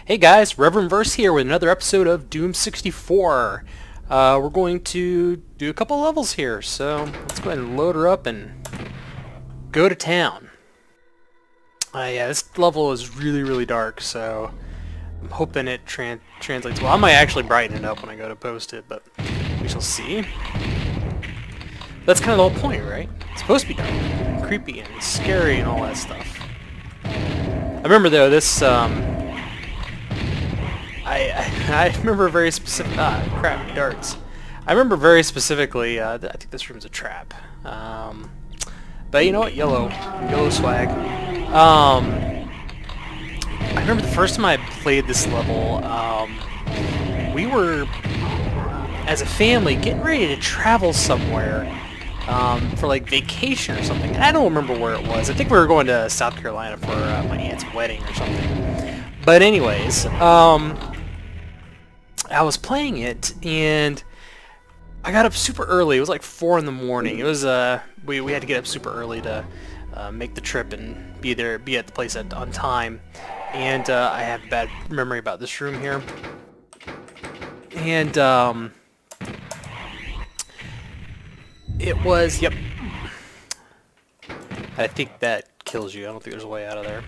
Hey guys, Reverend Verse here with another episode of Doom 64. We're going to do a couple levels here, so let's go ahead and load her up and go to town. Yeah, this level is really dark, so I'm hoping it translates well. I might actually brighten it up when I go to post it, but we shall see. That's kind of the whole point, right? It's supposed to be dark, and creepy, and scary, and all that stuff. I remember though, this I remember very specific. Crap, darts. I remember very specifically. I think this room's a trap. But you know what? Yellow swag. I remember the first time I played this level. We were, as a family, getting ready to travel somewhere for like vacation or something. And I don't remember where it was. I think we were going to South Carolina for my aunt's wedding or something. But anyways, I was playing it, and I got up super early. It was like 4 in the morning. It was we had to get up super early to make the trip and be at the place on time. And I have a bad memory about this room here. And it was, yep. I think that kills you. I don't think there's a way out of there.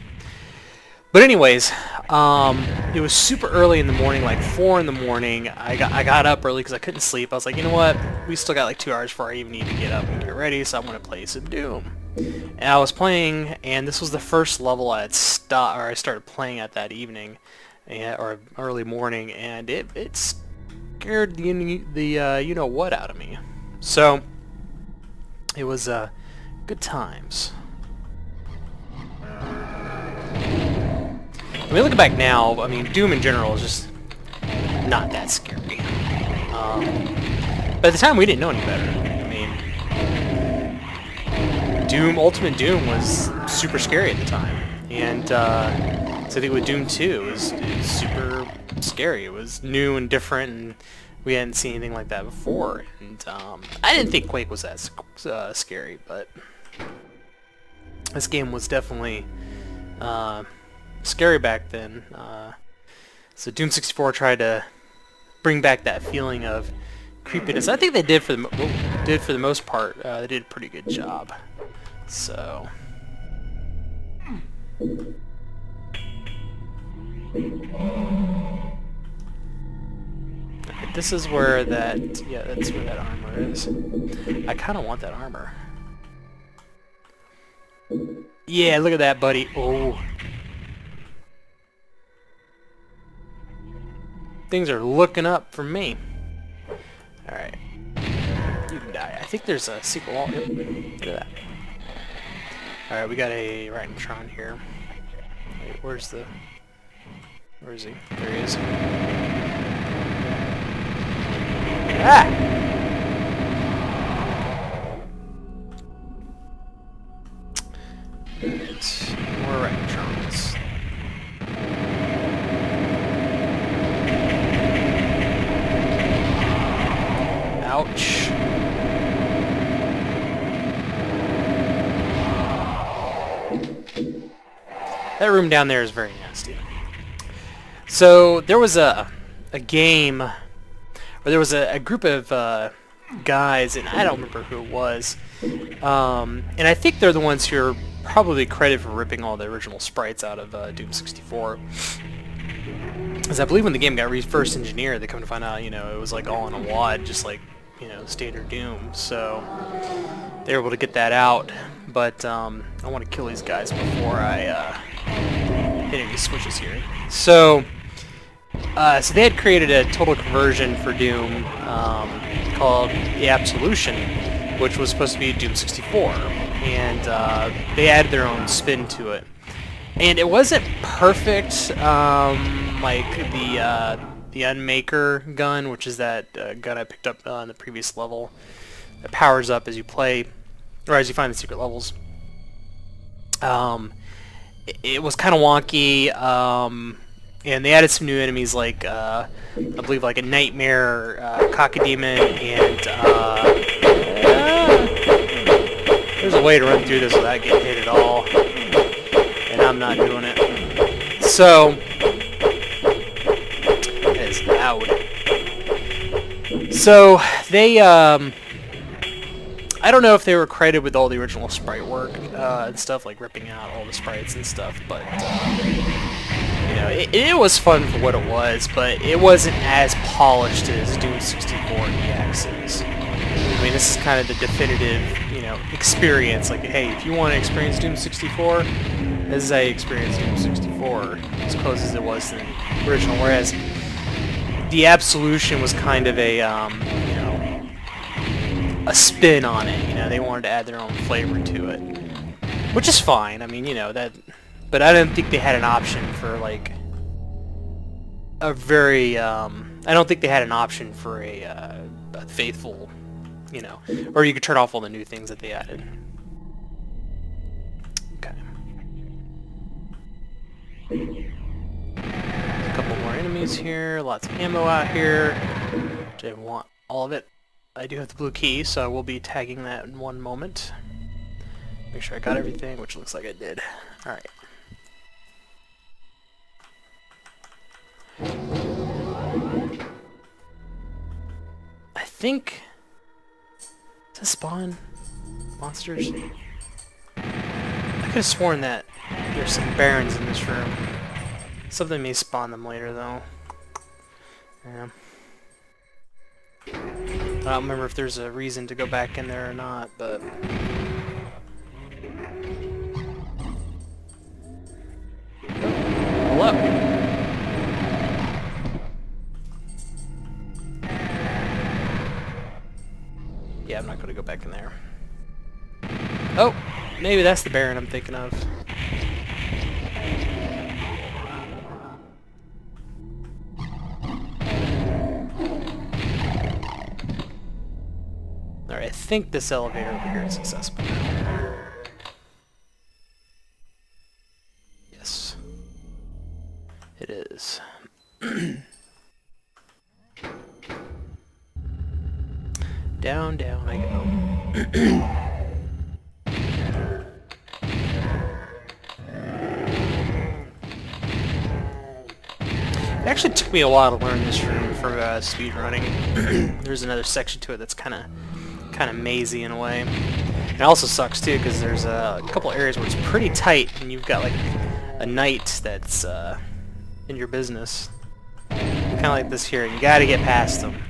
But anyways, it was super early in the morning, like 4 in the morning. I got up early because I couldn't sleep. I was like, you know what? We still got like 2 hours before I even need to get up and get ready, so I'm going to play some Doom. And I was playing, and this was the first level I started playing at that evening, or early morning, and it scared the you know what out of me. So it was good times. I mean, looking back now, I mean, Doom in general is just not that scary. But at the time, we didn't know any better. I mean, Ultimate Doom was super scary at the time. And so I think with Doom 2, it was super scary. It was new and different, and we hadn't seen anything like that before. And I didn't think Quake was that scary, but this game was definitely scary back then. So Doom 64 tried to bring back that feeling of creepiness. I think they did for the most part. They did a pretty good job. So this is where that's where that armor is. I kind of want that armor. Yeah, look at that, buddy. Oh. Things are looking up for me. Alright. You can die. I think there's a secret wall. Yep. Look at that. Alright, we got a Tron here. Wait, where is he? There he is. Ah! Alright. More Trons. Ouch. That room down there is very nasty. So there was a game, or there was a group of guys, and I don't remember who it was. And I think they're the ones who are probably credited for ripping all the original sprites out of Doom 64. Because I believe when the game got first engineered, they come to find out, you know, it was like all in a wad, just like, you know, standard Doom. So they were able to get that out. But I want to kill these guys before I hit any switches here. So they had created a total conversion for Doom called the Absolution, which was supposed to be Doom 64, and they added their own spin to it. And it wasn't perfect, like the Unmaker gun, which is that gun I picked up on the previous level, that powers up as you play, or as you find the secret levels. It was kind of wonky, and they added some new enemies like, I believe like a Nightmare, Cockademon, and there's a way to run through this without getting hit at all, and I'm not doing it. So So they, I don't know if they were credited with all the original sprite work and stuff, like ripping out all the sprites and stuff, but you know, it was fun for what it was, but it wasn't as polished as Doom 64 EX is. I mean, this is kind of the definitive, you know, experience. Like, hey, if you want to experience Doom 64, this is how you experience Doom 64, as close as it was to the original. Whereas the Absolution was kind of a, you know, a spin on it. You know, they wanted to add their own flavor to it, which is fine. I mean, you know that, but I didn't think they had an option for like a very. I don't think they had an option for a faithful, you know, or you could turn off all the new things that they added. Okay. A couple more enemies here. Lots of ammo out here. Which I want all of it. I do have the blue key, so I will be tagging that in one moment. Make sure I got everything, which looks like I did. Alright. I think... Does it spawn monsters? I could have sworn that there's some barons in this room. Something may spawn them later, though. Yeah. I don't remember if there's a reason to go back in there or not, but... Hello! Yeah, I'm not going to go back in there. Oh! Maybe that's the Baron I'm thinking of. Alright, I think this elevator over here is accessible now. Yes. It is. Down, down I go. It actually took me a while to learn this room for speedrunning. There's another section to it that's kind of mazy in a way. It also sucks too because there's a couple areas where it's pretty tight and you've got like a knight that's in your business. Kind of like this here, and you got to get past him.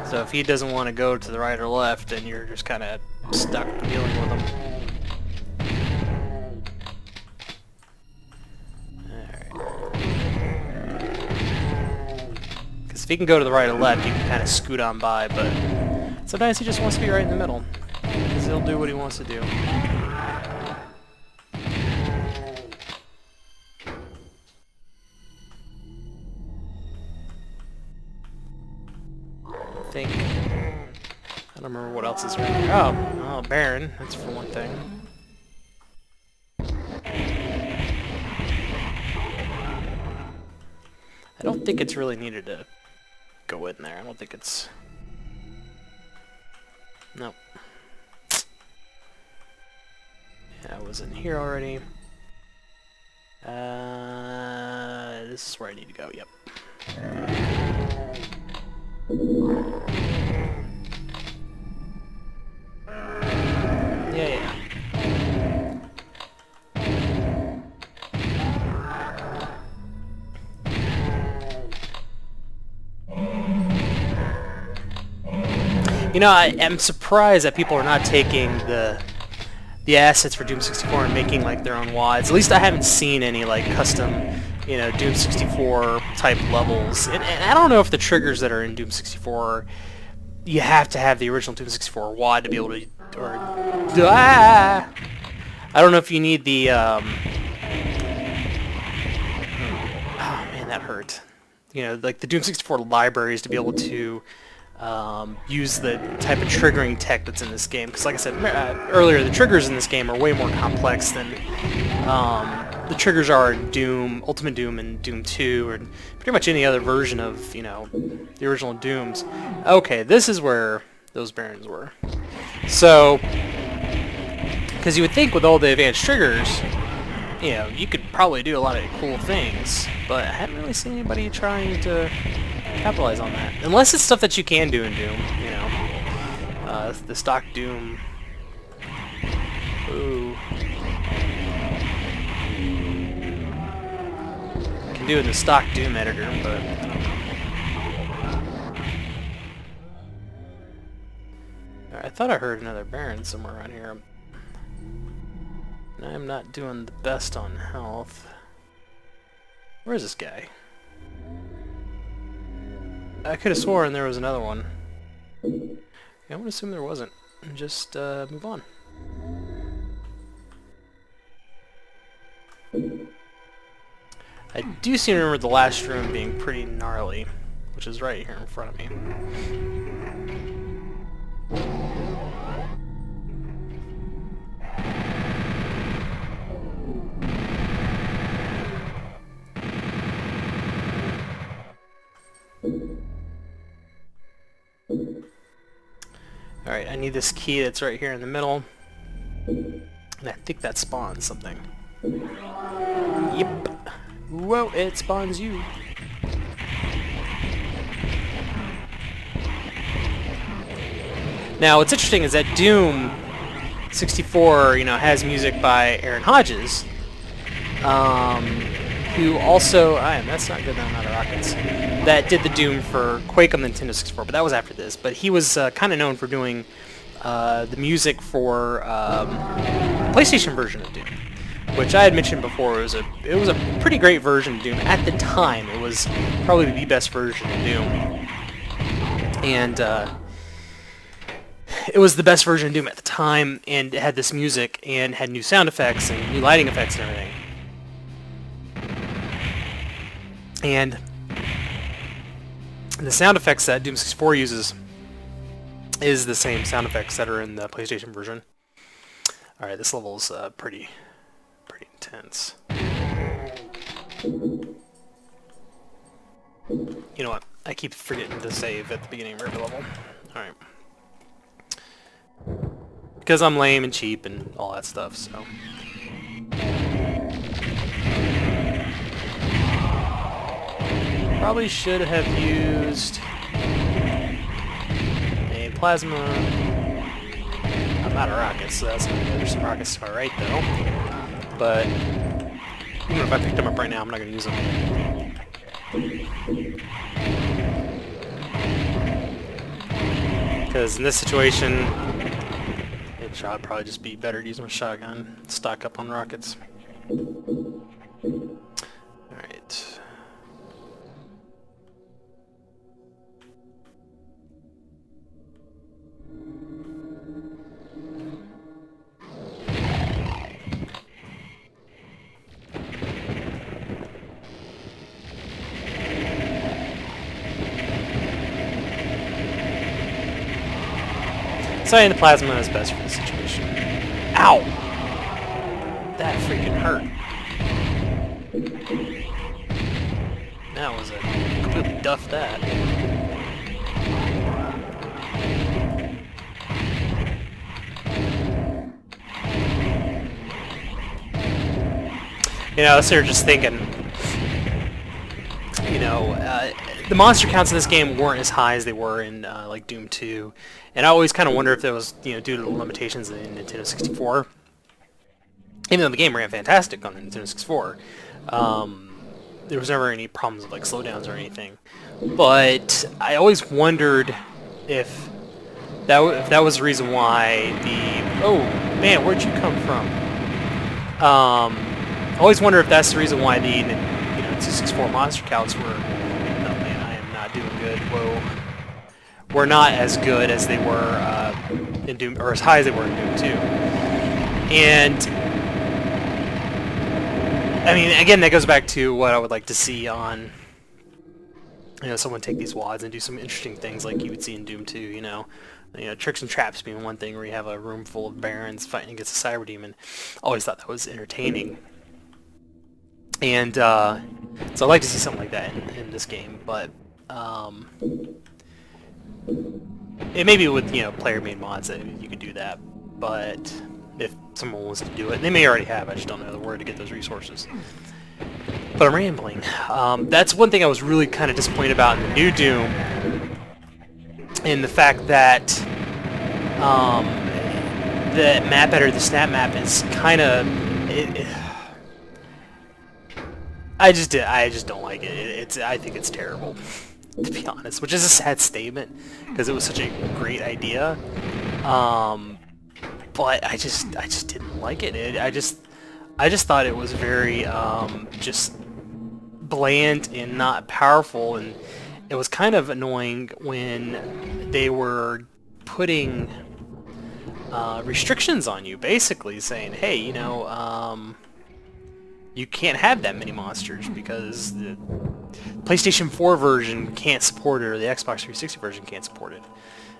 So if he doesn't want to go to the right or left, then you're just kind of stuck dealing with him. Because if he can go to the right or left, you can kind of scoot on by, but sometimes he just wants to be right in the middle. Because he'll do what he wants to do. I don't remember what else is right here. Oh, Baron. That's for one thing. I don't think it's really needed to go in there. I don't think it's... Nope. Yeah, I was in here already. This is where I need to go, yep. Yeah. You know, I am surprised that people are not taking the assets for Doom 64 and making like their own WODs. At least I haven't seen any like custom, you know, Doom 64 type levels. And I don't know if the triggers that are in Doom 64, you have to have the original Doom 64 WOD to be able to, or I don't know if you need the oh man, that hurt. You know, like the Doom 64 libraries to be able to use the type of triggering tech that's in this game. Because like I said earlier, the triggers in this game are way more complex than the triggers are in Doom, Ultimate Doom, and Doom 2, or pretty much any other version of, you know, the original Dooms. Okay, this is where those barons were. So, because you would think with all the advanced triggers, you know, you could probably do a lot of cool things, but I haven't really seen anybody trying to capitalize on that. Unless it's stuff that you can do in Doom, you know. The stock Doom. Ooh. I can do it in the stock Doom editor, but I don't know. I thought I heard another Baron somewhere around here. And I'm not doing the best on health. Where's this guy? I could have sworn there was another one. Yeah, I would assume there wasn't. And just move on. I do seem to remember the last room being pretty gnarly, which is right here in front of me. Alright, I need this key that's right here in the middle. And I think that spawns something. Yep. Whoa, it spawns you. Now, what's interesting is that Doom 64, you know, has music by Aaron Hodges, who also, that's not good, I'm out of rockets, that did the Doom for Quake on the Nintendo 64, but that was after this. But he was kind of known for doing the music for PlayStation version of Doom, which I had mentioned before. It was a pretty great version of Doom at the time. It was probably the best version of Doom, and it was the best version of Doom at the time, and it had this music and had new sound effects and new lighting effects and everything. And the sound effects that Doom 64 uses is the same sound effects that are in the PlayStation version. Alright, this level's pretty intense. You know what? I keep forgetting to save at the beginning of every level. Alright. Because I'm lame and cheap and all that stuff, so... Probably should have used a plasma. I'm out of rockets, so that's not good. There's some rockets to my right, though. But even if I picked them up right now, I'm not going to use them. Because in this situation, it'd probably just be better to use my shotgun, stock up on rockets. Alright. Saying the plasma is best for the situation. Ow! That freaking hurt. That was a completely duff that. You know, so you're just thinking, you know, the monster counts in this game weren't as high as they were in like Doom 2, and I always kind of wonder if that was, you know, due to the limitations of the Nintendo 64. Even though the game ran fantastic on the Nintendo 64, there was never any problems with like slowdowns or anything. But I always wondered if that was the reason why the man, where'd you come from? I always wonder if that's the reason why the 264 monster counts were. Doing good. Whoa. Were not as good as they were in Doom, or as high as they were in Doom 2. And I mean, again, that goes back to what I would like to see on, you know, someone take these WADs and do some interesting things like you would see in Doom 2. You know, tricks and traps being one thing where you have a room full of barons fighting against a cyber demon. Always thought that was entertaining. And so I'd like to see something like that in this game, but. It may be with, you know, player-made mods that you could do that, but if someone wants to do it, and they may already have, I just don't know where to get those resources. But I'm rambling. That's one thing I was really kind of disappointed about in the new Doom, in the fact that the map editor, the snap map, is kind of... I just don't like it. I think it's terrible, to be honest, which is a sad statement because it was such a great idea. But I just didn't like it. I just thought it was very just bland and not powerful, and it was kind of annoying when they were putting restrictions on you, basically saying, hey, you know, you can't have that many monsters because the PlayStation 4 version can't support it, or the Xbox 360 version can't support it.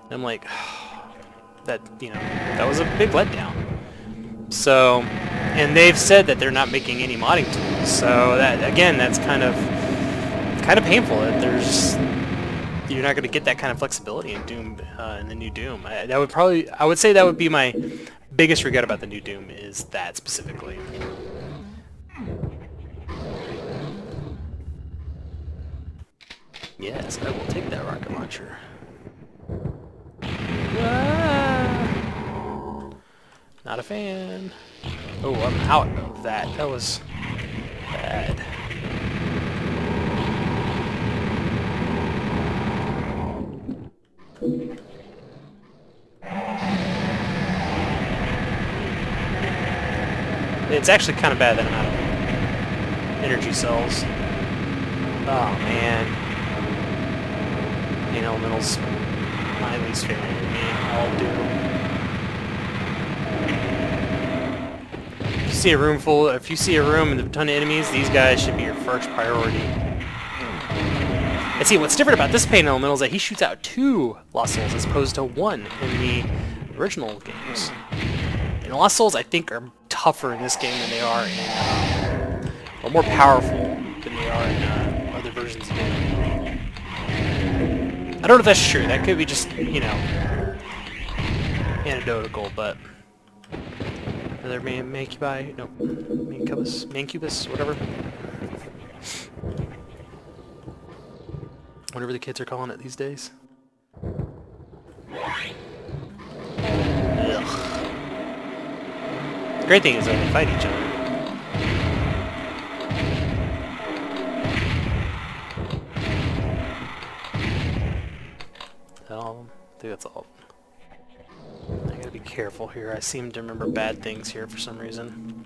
And I'm like, that, you know, that was a big letdown. So, and they've said that they're not making any modding tools. So that, again, that's kind of painful. That you're not going to get that kind of flexibility in Doom, in the new Doom. I would say that would be my biggest regret about the new Doom, is that specifically. Yes, I will take that rocket launcher. Ah, not a fan. Oh, I'm out of that. That was bad. It's actually kind of bad that I'm out of energy cells. Oh man. Main elemental's my least favorite enemy. I'll do. If you see a room with a ton of enemies, these guys should be your first priority. And see, what's different about this pain elemental is that he shoots out 2 Lost Souls as opposed to 1 in the original games. And Lost Souls, I think, are tougher in this game than they are in, or more powerful than they are in other versions of it. I don't know if that's true. That could be just, you know, anecdotal, but another Mancubus, whatever. Whatever the kids are calling it these days. Ugh. The great thing is that they fight each other. I think that's all. I gotta be careful here. I seem to remember bad things here for some reason.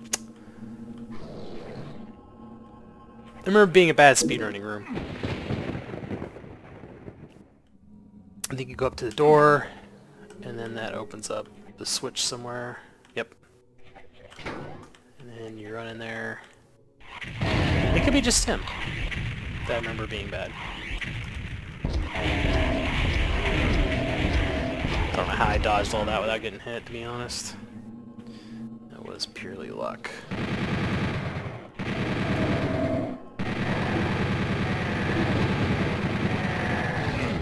I remember being a bad speedrunning room. I think you go up to the door, and then that opens up the switch somewhere. Yep. And then you run in there. It could be just him. That I remember being bad. I don't know how I dodged all that without getting hit, to be honest. That was purely luck.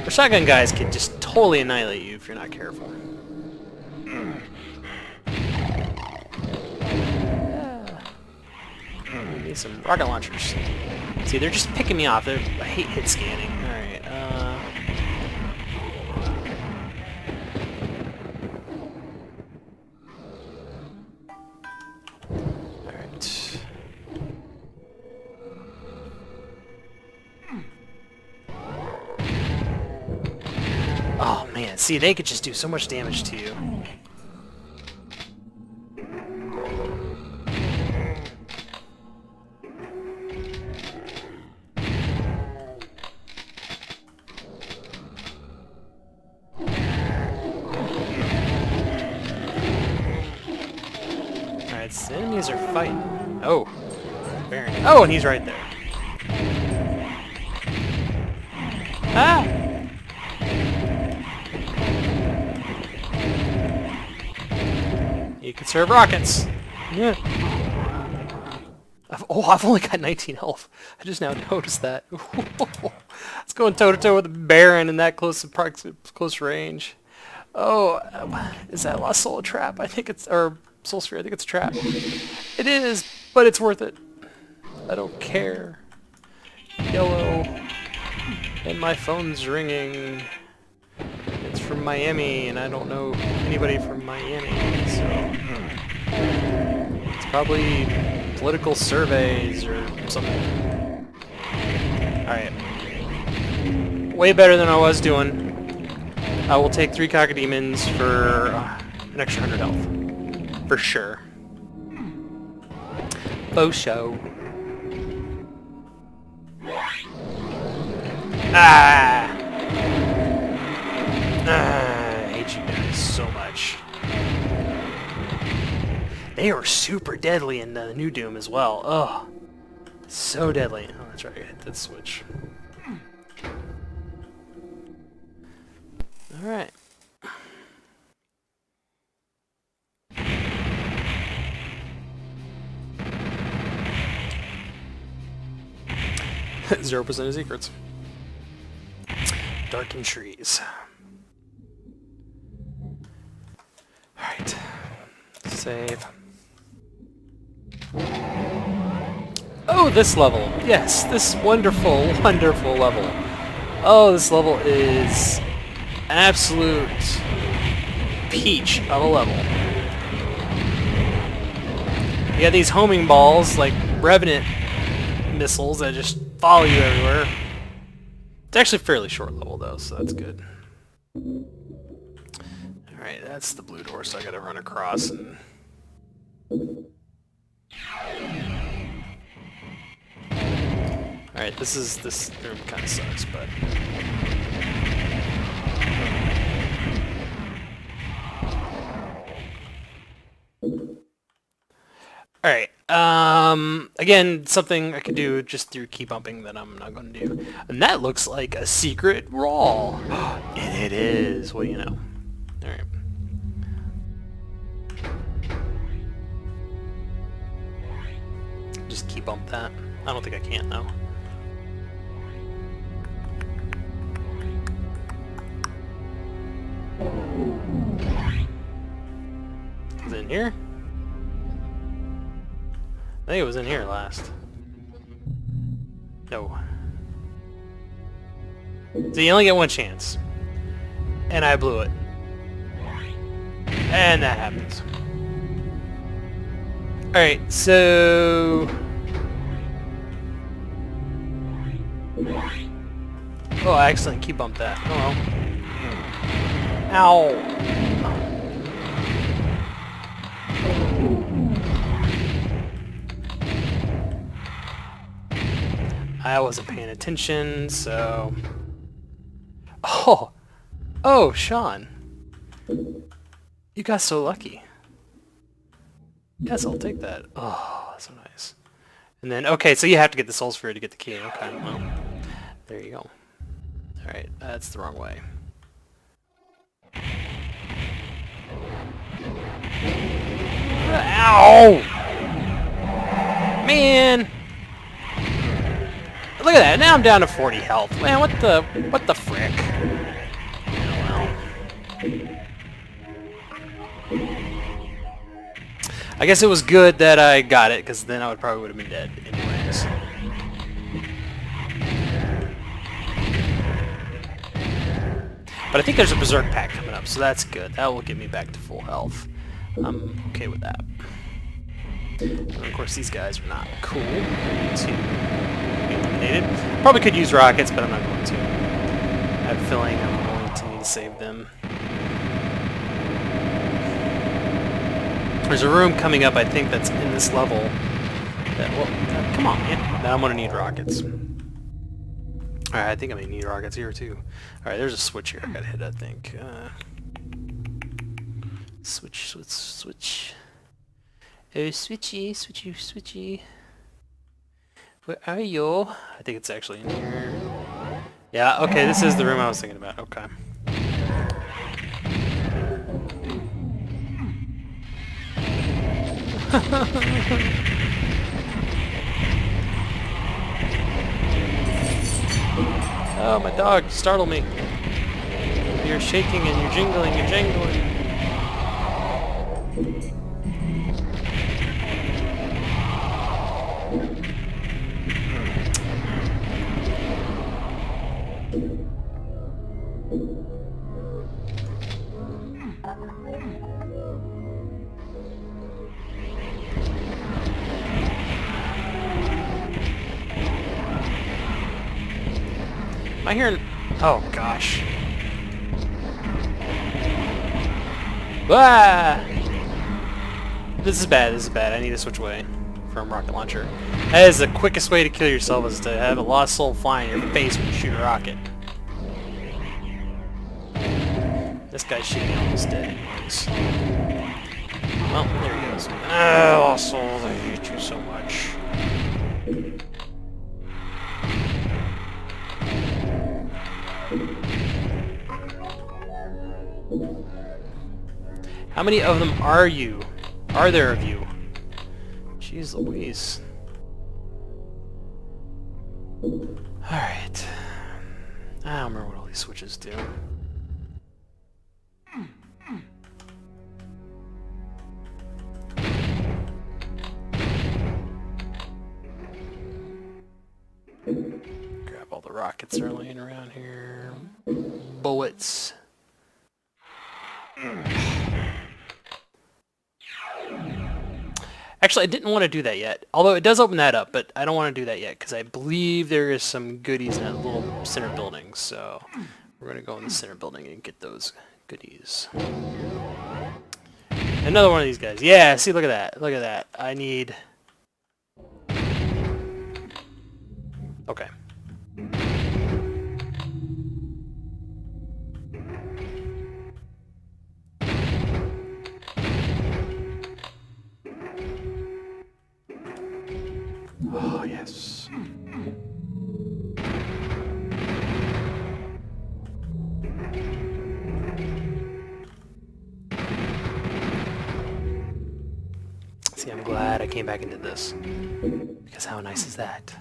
The shotgun guys can just totally annihilate you if you're not careful. We need some rocket launchers. See, they're just picking me off. I hate hit scanning. Alright, Alright. Oh man, see, they could just do so much damage to you. Alright, so the enemies are fighting. Oh. Baron. Oh, and he's right there. Ah! You can serve rockets. Yeah. I've only got 19 health. I just now noticed that. It's going toe to toe with a Baron in that close range. Oh, is that Lost Soul a trap? I think it's, or Soul Sphere. I think it's a trap. It is, but it's worth it. I don't care. Yellow. And my phone's ringing. It's from Miami, and I don't know anybody from Miami, so... It's probably political surveys or something. Alright. Way better than I was doing. I will take 3 Cacodemons for an extra 100 health. For sure. Faux show. Ah! I hate you guys so much. They are super deadly in the new Doom as well. Oh, so deadly. Oh, that's right. I hit that switch. All right. Zero % of secrets. Darkened trees. Alright. Save. Oh, this level! Yes, this wonderful, wonderful level. Oh, this level is an absolute peach of a level. You got these homing balls, like Revenant missiles that just follow you everywhere. It's actually a fairly short level though, so that's good. Alright, that's the blue door, so I gotta run across and... Alright, this room kinda sucks, but... Alright, again, something I could do just through key bumping that I'm not going to do. And that looks like a secret wall. And it is. Well, you know. Alright. Just key bump that. I don't think I can, though. Is it in here? I think it was in here last. No. So you only get one chance. And I blew it. And that happens. Alright, so... Oh, I accidentally key bumped that. Oh well. Ow! I wasn't paying attention, so... Oh! Oh, Sean! You got so lucky. Yes, I'll take that. Oh, that's so nice. And then, okay, so you have to get the Soul Sphere to get the key. Okay, well, there you go. Alright, that's the wrong way. Ow! Man! Look at that, now I'm down to 40 health. Man, what the frick? Oh, well. I guess it was good that I got it, because then I probably would have been dead anyways. But I think there's a Berserk pack coming up, so that's good. That will get me back to full health. I'm okay with that. And of course, these guys are not cool to be eliminated. Probably could use rockets, but I'm not going to. I have a feeling I'm going to need to save them. There's a room coming up, I think, that's in this level. That, well, come on, man. Now I'm going to need rockets. Alright, I think I may need rockets here, too. Alright, there's a switch here I gotta hit, I think. Switch, switch, switch. Oh, switchy, switchy, switchy. Where are you? I think it's actually in here. Yeah, okay, this is the room I was thinking about. Okay. Oh, my dog, startle me. You're shaking and you're jingling and jangling. Am I hearing... Oh, gosh. Ah! This is bad, this is bad. I need to switch away from rocket launcher. That is the quickest way to kill yourself, is to have a lost soul fly in your face when you shoot a rocket. This guy's shooting me almost dead anyways. Well, there he goes. Ah, lost souls, I hate you so much. How many of them are you? Are there of you? Jeez Louise. Alright. I don't remember what all these switches do. Grab all the rockets that are laying around here. Bullets. Actually, I didn't want to do that yet. Although it does open that up, but I don't want to do that yet because I believe there is some goodies in that little center building. So we're going to go in the center building and get those goodies. Another one of these guys. Yeah, see, look at that. Look at that. I need... Okay. Oh, yes. See, I'm glad I came back and did this. Because how nice is that?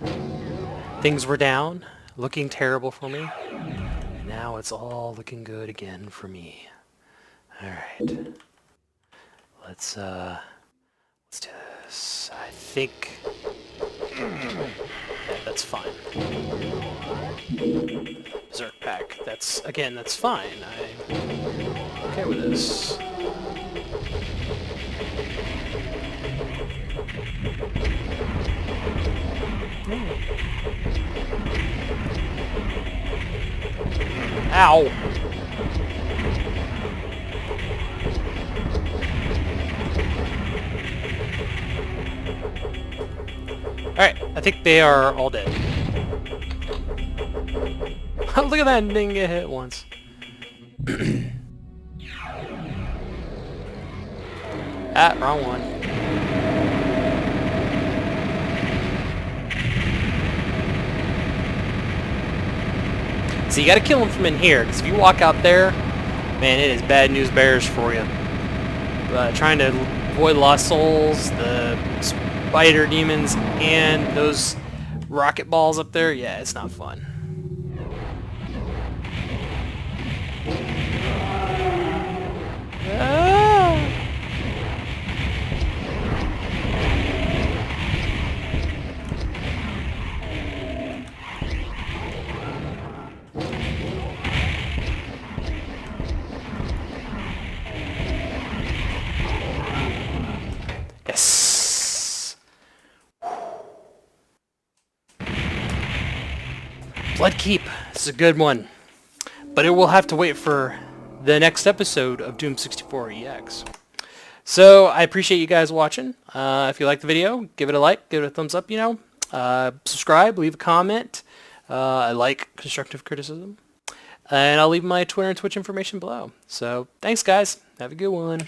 Things were down, looking terrible for me. And now it's all looking good again for me. Alright. Let's do this. I think... Yeah, that's fine. Berserk pack. That's, again, that's fine. I'm okay with this. Ow! Alright, I think they are all dead. Look at that, didn't get hit once. Ah, wrong one. So you gotta kill them from in here, because if you walk out there, man, it is bad news bears for you. Trying to avoid lost souls, the spider demons, and those rocket balls up there, yeah, it's not fun. Ah! Yes. Bloodkeep. This is a good one. But it will have to wait for the next episode of Doom 64 EX. So, I appreciate you guys watching. If you like the video, give it a like, give it a thumbs up, you know. Subscribe, leave a comment. I like constructive criticism. And I'll leave my Twitter and Twitch information below. So, thanks guys. Have a good one.